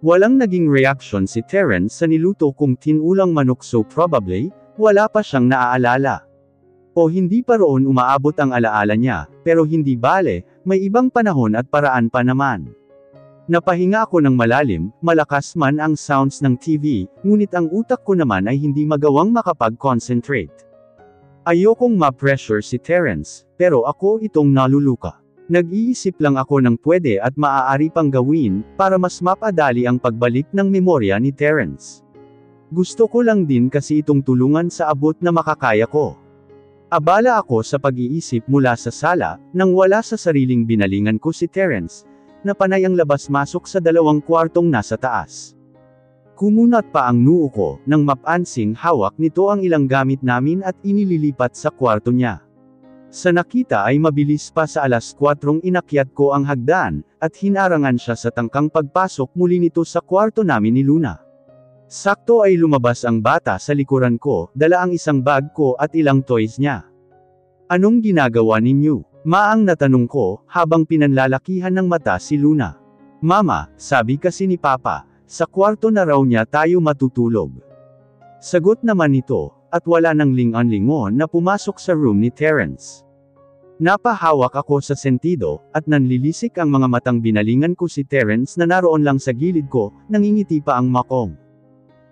Walang naging reaction si Terence sa niluto kong tinulang manok, so probably, wala pa siyang naaalala. O hindi pa roon umaabot ang alaala niya, pero hindi bale, may ibang panahon at paraan pa naman. Napahinga ako ng malalim, malakas man ang sounds ng TV, ngunit ang utak ko naman ay hindi magawang makapag-concentrate. Ayokong ma-pressure si Terence, pero ako itong naluluka. Nag-iisip lang ako ng pwede at maaari pang gawin, para mas mapadali ang pagbalik ng memorya ni Terence. Gusto ko lang din kasi itong tulungan sa abot na makakaya ko. Abala ako sa pag-iisip mula sa sala, nang wala sa sariling binalingan ko si Terence, na panay ang labas-masok sa 2 kwartong nasa taas. Kumunat pa ang noo ko, nang mapansing hawak nito ang ilang gamit namin at inililipat sa kwarto niya. Sa nakita ay mabilis pa sa 4:00 inakyat ko ang hagdan, at hinarangan siya sa tangkang pagpasok muli nito sa kwarto namin ni Luna. Sakto ay lumabas ang bata sa likuran ko, dala ang isang bag ko at ilang toys niya. "Anong ginagawa ninyo?" Maang natanong ko, habang pinanlalakihan ng mata si Luna. "Mama, sabi kasi ni Papa, sa kwarto na raw niya tayo matutulog." Sagot naman nito, at wala nang lingon-lingon na pumasok sa room ni Terence. Napahawak ako sa sentido, at nanlilisik ang mga matang binalingan ko si Terence na naroon lang sa gilid ko, nangingiti pa ang makong.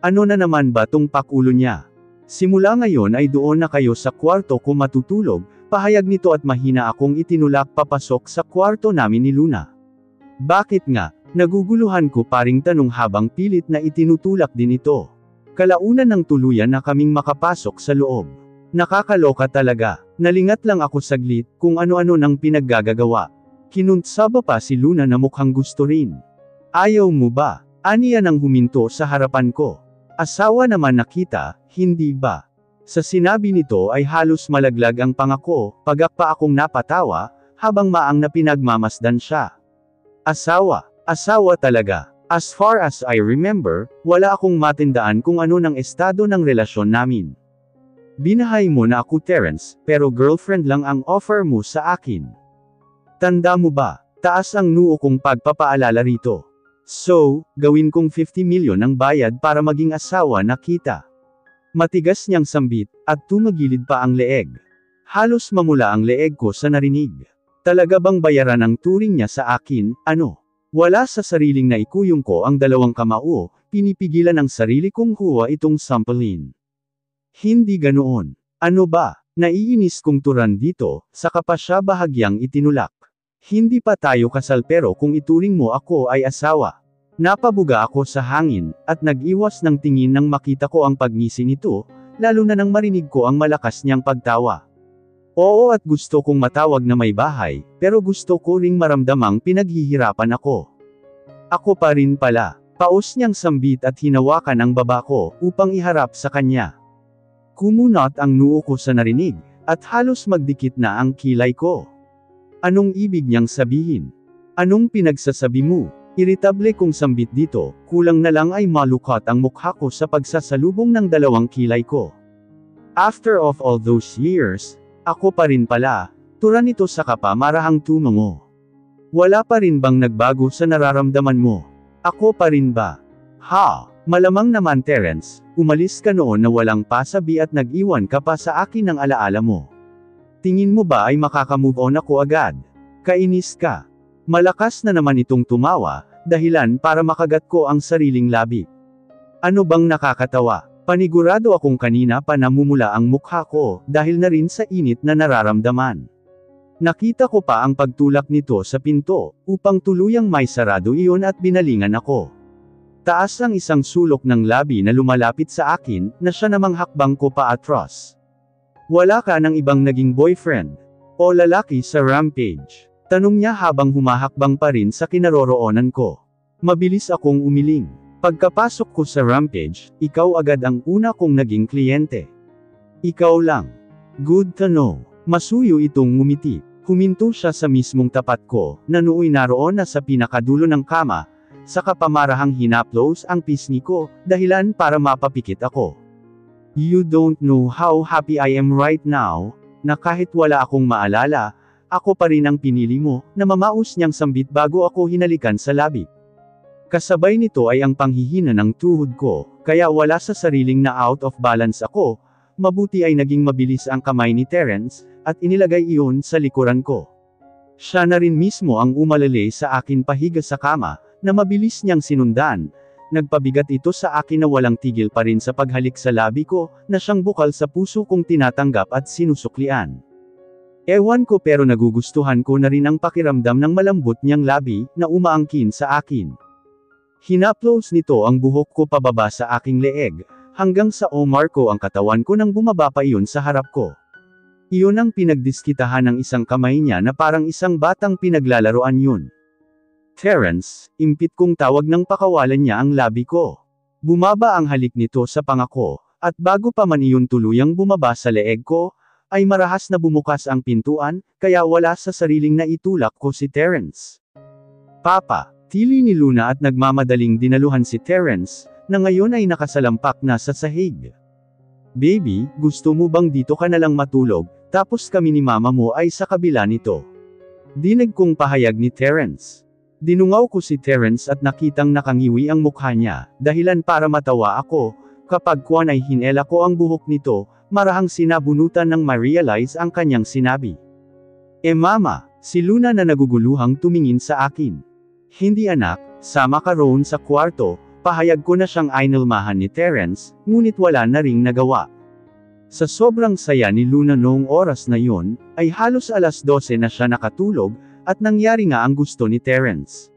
Ano na naman ba tong pakulo niya? Simula ngayon ay doon na kayo sa kwarto ko matutulog, pahayag nito at mahina akong itinulak papasok sa kwarto namin ni Luna. Bakit nga? Naguguluhan ko paring tanong habang pilit na itinutulak din ito. Kalaunan ng tuluyan na kaming makapasok sa loob. Nakakaloka talaga. Nalingat lang ako saglit, kung ano-ano nang pinaggagawa. Kinunsaba pa si Luna na mukhang gusto rin. "Ayaw mo ba?" Aniya nang huminto sa harapan ko. "Asawa naman na kita, hindi ba?" Sa sinabi nito ay halos malaglag ang pangako, pagakpa akong napatawa, habang maang na pinagmamasdan siya. Asawa talaga. As far as I remember, wala akong matindaan kung ano ng estado ng relasyon namin. Binahay mo na ako, Terence, pero girlfriend lang ang offer mo sa akin. Tanda mo ba? Taas ang noo kong pagpapaalala rito. So, gawin kong 50 milyon ang bayad para maging asawa na kita. Matigas niyang sambit, at tumagilid pa ang leeg. Halos mamula ang leeg ko sa narinig. Talaga bang bayaran ang turing niya sa akin, ano? Wala sa sariling naikuyong ko ang 2 kamao, pinipigilan ang sarili kong huwa itong sampalin. Hindi ganoon. Ano ba? Naiinis kong turan dito, saka pa siya bahagyang itinulak. Hindi pa tayo kasal pero kung ituring mo ako ay asawa. Napabuga ako sa hangin, at nag-iwas ng tingin nang makita ko ang pagngisi nito, lalo na nang marinig ko ang malakas niyang pagtawa. Oo, at gusto kong matawag na may bahay, pero gusto ko ring maramdamang pinaghihirapan ako. Ako pa rin pala. Paus niyang sambit at hinawakan ang baba ko, upang iharap sa kanya. Kumunat ang noo ko sa narinig, at halos magdikit na ang kilay ko. Anong ibig niyang sabihin? Anong pinagsasabi mo? Iritable kong sambit dito, kulang na lang ay malukat ang mukha ko sa pagsasalubong ng 2 kilay ko. After of all those years, ako pa rin pala, tura nito sa kapamarahang tumango. Wala pa rin bang nagbago sa nararamdaman mo? Ako pa rin ba? Ha? Malamang naman, Terence, umalis ka noon na walang pasabi at nag-iwan ka pa sa akin ng alaala mo. Tingin mo ba ay makakamove on ako agad? Kainis ka. Malakas na naman itong tumawa, dahilan para makagat ko ang sariling labi. Ano bang nakakatawa? Panigurado akong kanina pa namumula ang mukha ko, dahil na rin sa init na nararamdaman. Nakita ko pa ang pagtulak nito sa pinto, upang tuluyang may sarado iyon at binalingan ako. Taas ang isang sulok ng labi na lumalapit sa akin, na siya namang hakbang ko pa atras. Wala ka ng ibang naging boyfriend? O lalaki sa Rampage? Tanong niya habang humahakbang pa rin sa kinaroroonan ko. Mabilis akong umiling. Pagkapasok ko sa Rampage, ikaw agad ang una kong naging kliyente. Ikaw lang. Good to know. Masuyo itong ngumiti. Huminto siya sa mismong tapat ko, na nooy naroon na sa pinakadulo ng kama, saka pamarahang hinaplos ang pisngi ko, dahilan para mapapikit ako. You don't know how happy I am right now, na kahit wala akong maalala, ako pa rin ang pinili mo, na mamaus niyang sambit bago ako hinalikan sa labi. Kasabay nito ay ang panghihina ng tuhod ko, kaya wala sa sariling na out of balance ako, mabuti ay naging mabilis ang kamay ni Terence, at inilagay iyon sa likuran ko. Siya na rin mismo ang umalale sa akin pahiga sa kama, na mabilis niyang sinundan. Nagpabigat ito sa akin na walang tigil pa rin sa paghalik sa labi ko, na siyang bukal sa puso kong tinatanggap at sinusuklian. Ewan ko pero nagugustuhan ko na rin ang pakiramdam ng malambot niyang labi, na umaangkin sa akin. Hinaplos nito ang buhok ko pababa sa aking leeg, hanggang sa omar ko ang katawan ko nang bumaba pa iyon sa harap ko. Iyon ang pinagdiskitahan ng isang kamay niya na parang isang batang pinaglalaroan yun. Terence, impit kong tawag ng pakawalan niya ang labi ko. Bumaba ang halik nito sa pangako, at bago pa man iyon tuluyang bumaba sa leeg ko, ay marahas na bumukas ang pintuan, kaya wala sa sariling na itulak ko si Terence. Papa, tili ni Luna at nagmamadaling dinaluhan si Terence, na ngayon ay nakasalampak na sa sahig. Baby, gusto mo bang dito ka na lang matulog, tapos kami ni mama mo ay sa kabila nito? Dinig kong pahayag ni Terence. Dinungaw ko si Terence at nakitang nakangiwi ang mukha niya, dahilan para matawa ako, kapag kuwan ay hinela ko ang buhok nito, marahang sinabunutan ng ma-realize ang kanyang sinabi. Mama, si Luna na naguguluhang tumingin sa akin. Hindi anak, sama ka roon sa kwarto, pahayag ko na siyang ainalmahan ni Terence, ngunit wala na ring nagawa. Sa sobrang saya ni Luna noong oras na yon, ay halos alas 12 na siya nakatulog, at nangyari nga ang gusto ni Terence.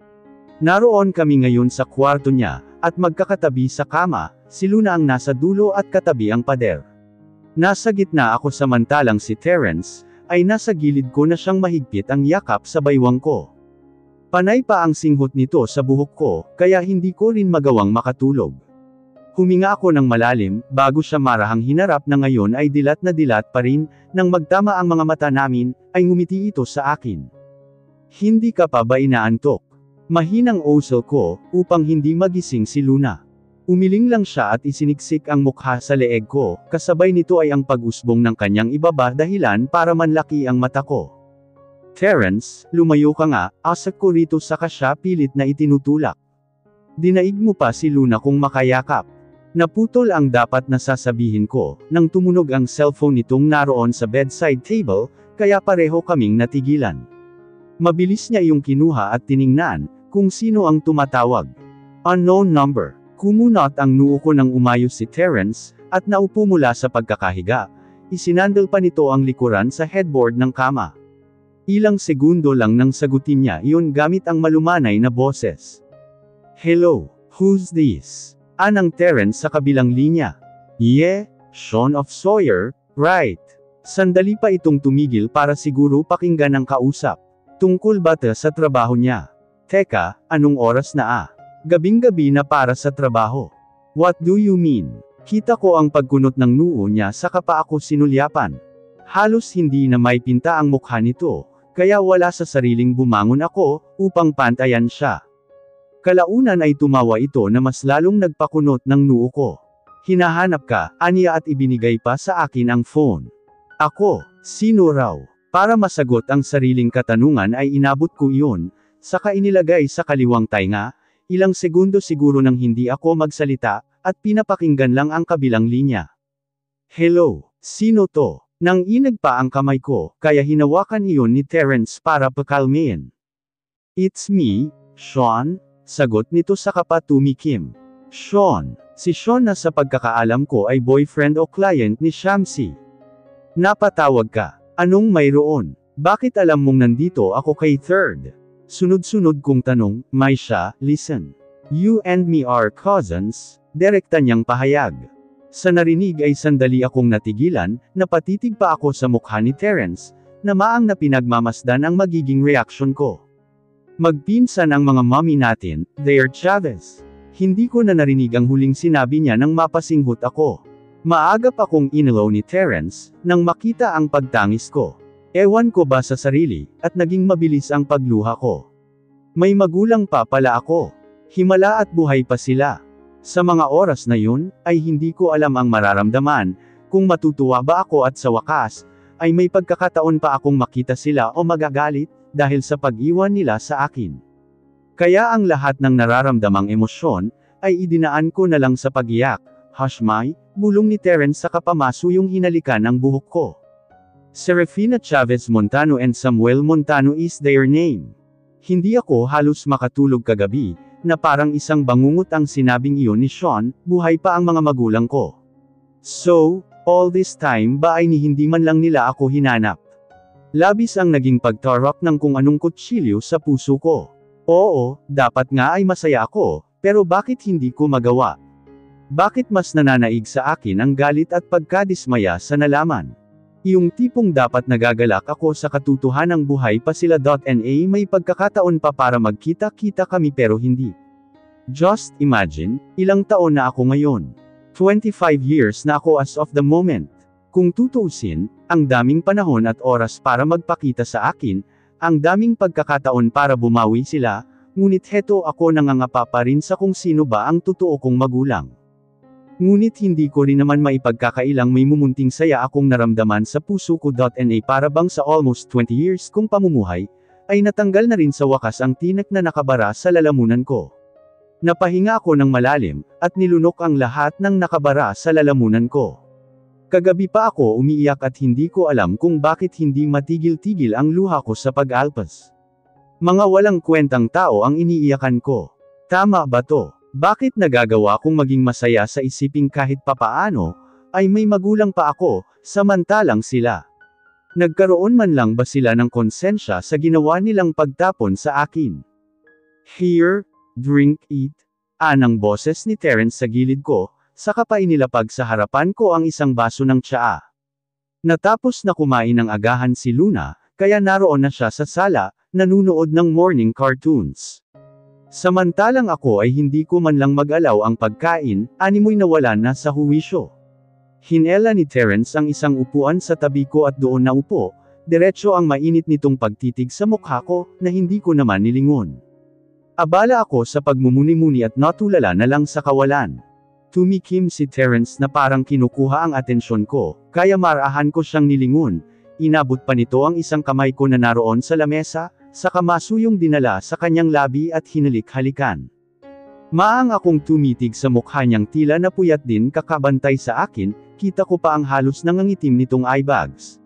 Naroon kami ngayon sa kwarto niya, at magkakatabi sa kama, si Luna ang nasa dulo at katabi ang pader. Nasa gitna ako samantalang si Terence, ay nasa gilid ko na siyang mahigpit ang yakap sa baywang ko. Panay pa ang singhot nito sa buhok ko, kaya hindi ko rin magawang makatulog. Huminga ako ng malalim, bago siya marahang hinarap na ngayon ay dilat na dilat pa rin, nang magtama ang mga mata namin, ay ngumiti ito sa akin. Hindi ka pa ba inaantok? Mahinang usal ko, upang hindi magising si Luna. Umiling lang siya at isiniksik ang mukha sa leeg ko, kasabay nito ay ang pag-usbong ng kanyang ibaba dahilan para manlaki ang mata ko. Terence, lumayo ka nga, asak ko rito saka siya pilit na itinutulak. Dinaig mo pa si Luna kung makayakap. Naputol ang dapat na sasabihin ko, nang tumunog ang cellphone nitong naroon sa bedside table, kaya pareho kaming natigilan. Mabilis niya iyong kinuha at tiningnan, kung sino ang tumatawag. Unknown number. Kumunot ang noo ko nang umayos si Terence, at naupo mula sa pagkakahiga. Isinandal pa nito ang likuran sa headboard ng kama. Ilang segundo lang nang sagutin niya iyon gamit ang malumanay na boses. Hello, who's this? Anang Terence sa kabilang linya. Yeah, Sean of Sawyer, right. Sandali pa itong tumigil para siguro pakinggan ang kausap. Tungkol ba sa trabaho niya? Teka, anong oras na Gabing-gabi na para sa trabaho. What do you mean? Kita ko ang pagkunot ng noo niya saka pa ako sinulyapan. Halos hindi na may pinta ang mukha nito, kaya wala sa sariling bumangon ako, upang pantayan siya. Kalaunan ay tumawa ito na mas lalong nagpakunot ng noo ko. Hinahanap ka, aniya at ibinigay pa sa akin ang phone. Ako, sino raw? Para masagot ang sariling katanungan ay inabot ko iyon, saka inilagay sa kaliwang tainga, ilang segundo siguro nang hindi ako magsalita, at pinapakinggan lang ang kabilang linya. Hello, sino to? Nang inag pa ang kamay ko, kaya hinawakan iyon ni Terence para pakalmayin. It's me, Sean, sagot nito sa kapatumikim. Sean, si Sean na sa pagkakaalam ko ay boyfriend o client ni Shamsi. Napatawag ka. Anong mayroon? Bakit alam mong nandito ako kay Third? Sunod-sunod kong tanong, Maisha, listen. You and me are cousins, direkta niyang pahayag. Sa narinig ay sandali akong natigilan, napatitig pa ako sa mukha ni Terence, na maang na pinagmamasdan ang magiging reaksyon ko. Magpinsan ang mga mommy natin, they're Chavez. Hindi ko na narinig ang huling sinabi niya nang mapasinghot ako. Maagap akong inilaw ni Terence, nang makita ang pagtangis ko. Ewan ko ba sa sarili, at naging mabilis ang pagluha ko. May magulang pa pala ako. Himala at buhay pa sila. Sa mga oras na yun, ay hindi ko alam ang mararamdaman, kung matutuwa ba ako at sa wakas, ay may pagkakataon pa akong makita sila o magagalit, dahil sa pag-iwan nila sa akin. Kaya ang lahat ng nararamdamang emosyon, ay idinaan ko na lang sa pag-iyak. Hush May, bulong ni Terence sa kapamasuyong hinalikan ng buhok ko. Serafina Chavez Montano and Samuel Montano is their name. Hindi ako halos makatulog kagabi, na parang isang bangungot ang sinabing iyon ni Sean, buhay pa ang mga magulang ko. So, all this time ba ay hindi man lang nila ako hinanap? Labis ang naging pagtarok ng kung anong kutsilyo sa puso ko. Oo, dapat nga ay masaya ako, pero bakit hindi ko magawa? Bakit mas nananaig sa akin ang galit at pagkadismaya sa nalaman? Yung tipong dapat nagagalak ako sa katotohanang buhay pa sila. May pagkakataon pa para magkita-kita kami pero hindi. Just imagine, ilang taon na ako ngayon. 25 years na ako as of the moment. Kung tutuusin, ang daming panahon at oras para magpakita sa akin, ang daming pagkakataon para bumawi sila, ngunit heto ako nangangapa pa rin sa kung sino ba ang totoo kong magulang. Ngunit hindi ko rin naman maipagkakailang may mumunting saya akong naramdaman sa puso ko. Para bang sa almost 20 years kong pamumuhay, ay natanggal na rin sa wakas ang tinik na nakabara sa lalamunan ko. Napahinga ako ng malalim, at nilunok ang lahat ng nakabara sa lalamunan ko. Kagabi pa ako umiiyak at hindi ko alam kung bakit hindi matigil-tigil ang luha ko sa pag-alpas. Mga walang kwentang tao ang iniiyakan ko. Tama ba to? Bakit nagagawa kong maging masaya sa isiping kahit papaano, ay may magulang pa ako, samantalang sila? Nagkaroon man lang ba sila ng konsensya sa ginawa nilang pagtapon sa akin? Here, drink it. Anang boses ni Terence sa gilid ko, saka pa inilapag sa harapan ko ang isang baso ng tsaa. Natapos na kumain ng agahan si Luna, kaya naroon na siya sa sala, nanunood ng morning cartoons. Samantalang ako ay hindi ko man lang mag-alaw ang pagkain, animoy nawala na sa huwisyo. Hinela ni Terence ang isang upuan sa tabi ko at doon naupo, diretso ang mainit nitong pagtitig sa mukha ko, na hindi ko naman nilingon. Abala ako sa pagmumuni-muni at natulala na lang sa kawalan. Tumikim si Terence na parang kinukuha ang atensyon ko, kaya marahan ko siyang nilingon, inabot pa nito ang isang kamay ko na naroon sa lamesa, sa kamasuyong dinala sa kanyang labi at hinalik-halikan. Maang akong tumitig sa mukha niyang tila na puyat din kakabantay sa akin, kita ko pa ang halos nangangitim nitong eyebags.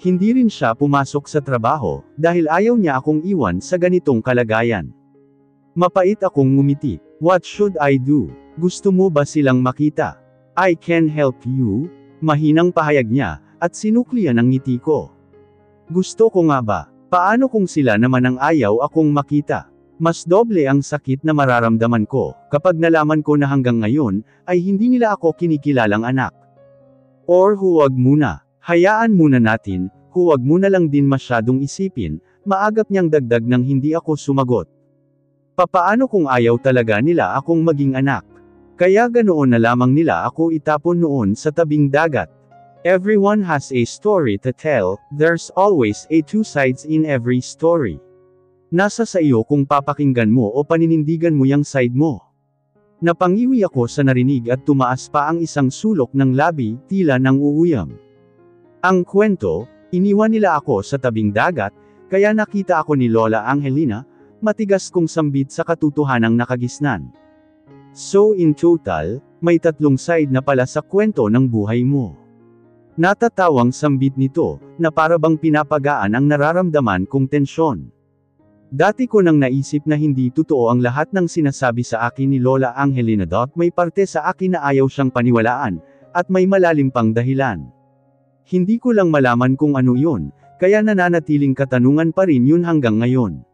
Hindi rin siya pumasok sa trabaho, dahil ayaw niya akong iwan sa ganitong kalagayan. Mapait akong ngumiti. What should I do? Gusto mo ba silang makita? I can help you? Mahinang pahayag niya, at sinuklian ang ngiti ko. Gusto ko nga ba? Paano kung sila naman ang ayaw akong makita? Mas doble ang sakit na mararamdaman ko, kapag nalaman ko na hanggang ngayon, ay hindi nila ako kinikilalang anak. Or huwag muna, hayaan muna natin, huwag muna lang din masyadong isipin, maagap niyang dagdag nang hindi ako sumagot. Papaano kung ayaw talaga nila akong maging anak? Kaya ganoon na lamang nila ako itapon noon sa tabing dagat. Everyone has a story to tell, there's always a two sides in every story. Nasa sa iyo kung papakinggan mo o paninindigan mo yung side mo. Napangiwi ako sa narinig at tumaas pa ang isang sulok ng labi, tila nang uuyam. Ang kwento, iniwan nila ako sa tabing dagat, kaya nakita ako ni Lola Angelina, matigas kong sambit sa katotohanang nakagisnan. So in total, may 3 side na pala sa kwento ng buhay mo. Natatawang sambit nito, na para bang pinapagaan ang nararamdaman kong tensyon. Dati ko nang naisip na hindi totoo ang lahat ng sinasabi sa akin ni Lola Angelina. May parte sa akin na ayaw siyang paniwalaan, at may malalim pang dahilan. Hindi ko lang malaman kung ano yun, kaya nananatiling katanungan pa rin yun hanggang ngayon.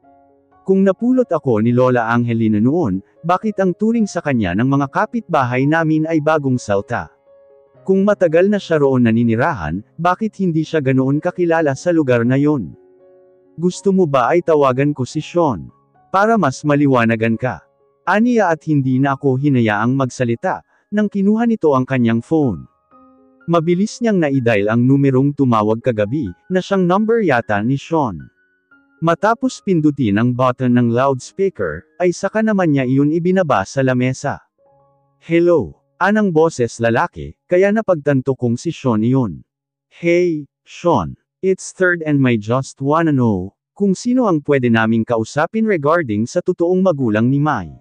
Kung napulot ako ni Lola Angelina noon, bakit ang turing sa kanya ng mga kapitbahay namin ay bagong salta? Kung matagal na siya roon naninirahan, bakit hindi siya ganoon kakilala sa lugar na yon? Gusto mo ba ay tawagan ko si Sean? Para mas maliwanagan ka. Aniya at hindi na ako hinayaang magsalita, nang kinuha nito ang kanyang phone. Mabilis niyang naidial ang numerong tumawag kagabi, na siyang number yata ni Sean. Matapos pindutin ang button ng loudspeaker, ay saka naman niya iyon ibinaba sa lamesa. Hello. Anang boses lalaki, kaya napagtanto kong si Sean iyon. Hey, Sean. It's 3rd and I just wanna know, kung sino ang pwede naming kausapin regarding sa totoong magulang ni Mai.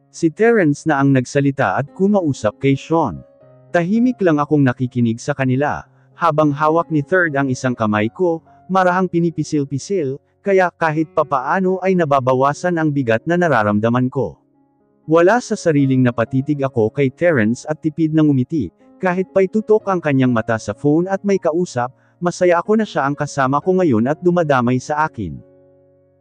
Si Terence na ang nagsalita at kumausap kay Sean. Tahimik lang akong nakikinig sa kanila, habang hawak ni Third ang isang kamay ko, marahang pinipisil-pisil, kaya kahit papaano ay nababawasan ang bigat na nararamdaman ko. Wala sa sariling napatitig ako kay Terence at tipid ng umiti, kahit pa'y tutok ang kanyang mata sa phone at may kausap, masaya ako na siya ang kasama ko ngayon at dumadamay sa akin.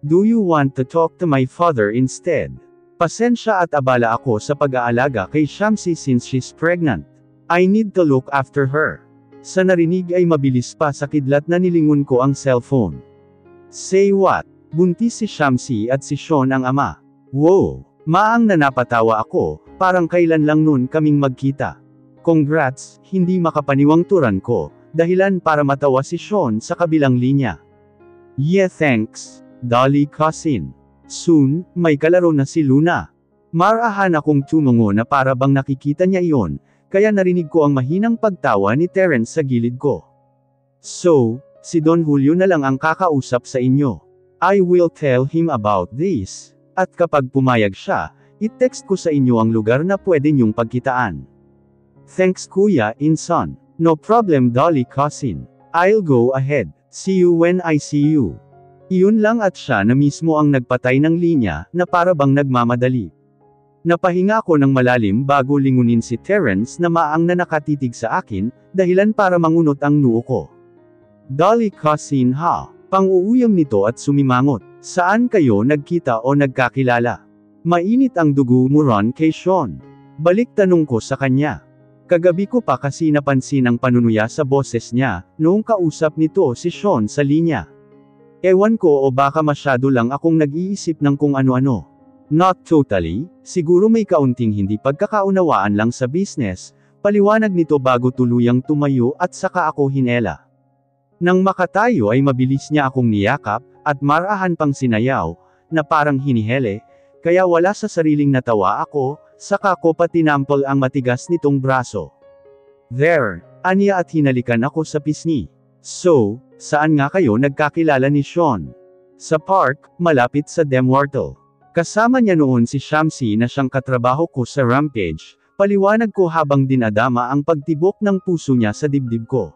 Do you want to talk to my father instead? Pasensya at abala ako sa pag-aalaga kay Shamsi since she's pregnant. I need to look after her. Sa narinig ay mabilis pa sa kidlat na nilingon ko ang cellphone. Say what? Buntis si Shamsi at si Sean ang ama. Wow! Maang na napatawa ako, parang kailan lang nun kaming magkita. Congrats, hindi makapaniwang turan ko, dahilan para matawa si Sean sa kabilang linya. Yeah thanks, Dolly cousin. Soon, may kalaro na si Luna. Marahan akong tumungo na para bang nakikita niya iyon, kaya narinig ko ang mahinang pagtawa ni Terence sa gilid ko. So, si Don Julio na lang ang kakausap sa inyo. I will tell him about this. At kapag pumayag siya, i-text ko sa inyo ang lugar na pwede niyong pagkitaan. Thanks Kuya Inson. No problem Dolly cousin. I'll go ahead. See you when I see you. Iyon lang at siya na mismo ang nagpatay ng linya, na para bang nagmamadali. Napahinga ako ng malalim bago lingunin si Terence na maang na nakatitig sa akin, dahilan para mangunot ang noo ko. Dolly cousin ha? Pang-uuyam nito at sumimangot. Saan kayo nagkita o nagkakilala? Mainit ang dugo mo ron kay Sean. Balik tanong ko sa kanya. Kagabi ko pa kasi napansin ang panunuya sa boses niya, noong kausap nito si Sean sa linya. Ewan ko o baka masyado lang akong nag-iisip ng kung ano-ano. Not totally, siguro may kaunting hindi pagkakaunawaan lang sa business, paliwanag nito bago tuluyang tumayo at saka ako hinela. Nang makatayo ay mabilis niya akong niyakap, at marahan pang sinayaw, na parang hinihele, kaya wala sa sariling natawa ako, saka ko pa tinampol ang matigas nitong braso. There, aniya at hinalikan ako sa pisngi. So, saan nga kayo nagkakilala ni Sean? Sa park, malapit sa Demwartle. Kasama niya noon si Shamsi na siyang katrabaho ko sa Rampage, paliwanag ko habang dinadama ang pagtibok ng puso niya sa dibdib ko.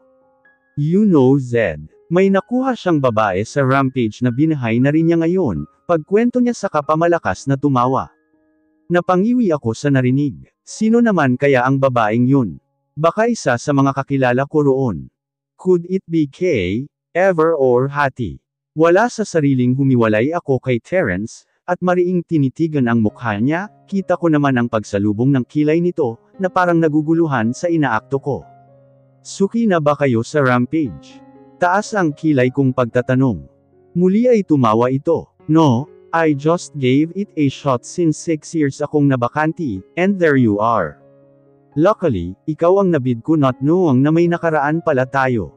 You know Zed, may nakuha siyang babae sa Rampage na binahay na rin niya ngayon, pagkwento niya sa kapamalakas na tumawa. Napangiwi ako sa narinig. Sino naman kaya ang babaeng yun? Baka isa sa mga kakilala ko roon. Could it be Kay, Ever or Hattie? Wala sa sariling humiwalay ako kay Terence, at mariing tinitigan ang mukha niya, kita ko naman ang pagsalubong ng kilay nito, na parang naguguluhan sa inaakto ko. Suki na ba kayo sa Rampage? Taas ang kilay kong pagtatanong. Muli ay tumawa ito. No, I just gave it a shot since 6 years akong nabakanti, and there you are. Luckily, ikaw ang nabid ko not knowing na may nakaraan pala tayo.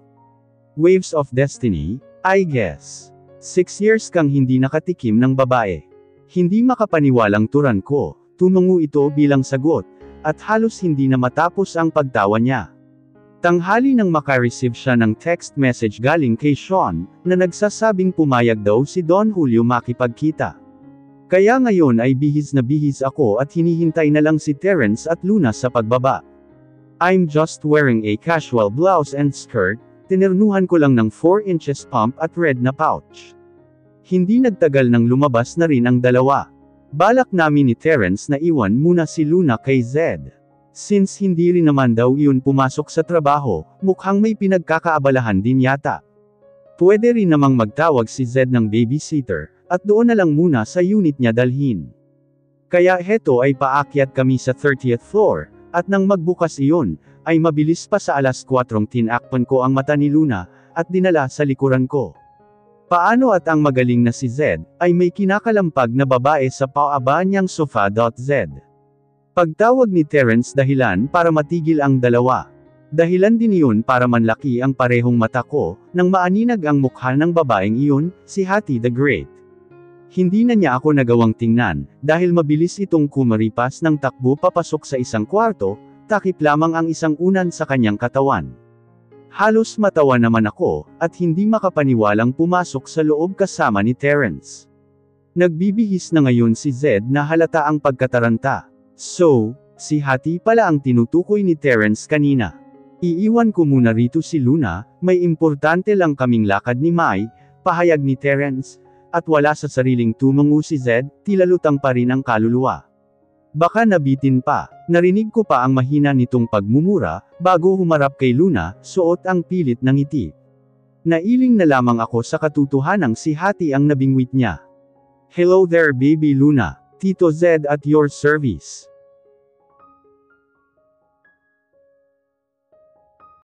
Waves of Destiny, I guess. 6 years kang hindi nakatikim ng babae. Hindi makapaniwalang turan ko, tumungo ito bilang sagot, at halos hindi na matapos ang pagtawa niya. Tanghali nang makareceive siya ng text message galing kay Sean, na nagsasabing pumayag daw si Don Julio makipagkita. Kaya ngayon ay bihis na bihis ako at hinihintay na lang si Terence at Luna sa pagbaba. I'm just wearing a casual blouse and skirt, tinirnuhan ko lang ng 4 inches pump at red na pouch. Hindi nagtagal nang lumabas na rin ang dalawa. Balak namin ni Terence na iwan muna si Luna kay Zed. Since hindi rin naman daw iyon pumasok sa trabaho, mukhang may pinagkakaabalahan din yata. Pwede rin namang magtawag si Zed ng babysitter, at doon na lang muna sa unit niya dalhin. Kaya heto ay paakyat kami sa 30th floor, at nang magbukas iyon, ay mabilis pa sa alas 4 tinakpan ko ang mata ni Luna, at dinala sa likuran ko. Paano at ang magaling na si Zed, ay may kinakalampag na babae sa paaba niyang sofa.z. Pagtawag ni Terence dahilan para matigil ang dalawa. Dahilan din iyon para manlaki ang parehong mata ko, nang maaninag ang mukha ng babaeng iyon, si Hattie the Great. Hindi na niya ako nagawang tingnan, dahil mabilis itong kumaripas ng takbo papasok sa isang kwarto, takip lamang ang isang unan sa kanyang katawan. Halos matawa naman ako, at hindi makapaniwalang pumasok sa loob kasama ni Terence. Nagbibihis na ngayon si Zed na halata ang pagkataranta. So, si Hattie pala ang tinutukoy ni Terence kanina. Iiwan ko muna rito si Luna, may importante lang kaming lakad ni Mai, pahayag ni Terence, at wala sa sariling tumango si Zed, tila lutang pa rin ang kaluluwa. Baka nabitin pa, narinig ko pa ang mahina nitong pagmumura, bago humarap kay Luna, suot ang pilit ng ngiti. Nailing na lamang ako sa katotohanang si Hattie ang nabingwit niya. Hello there baby Luna, Tito Zed at your service.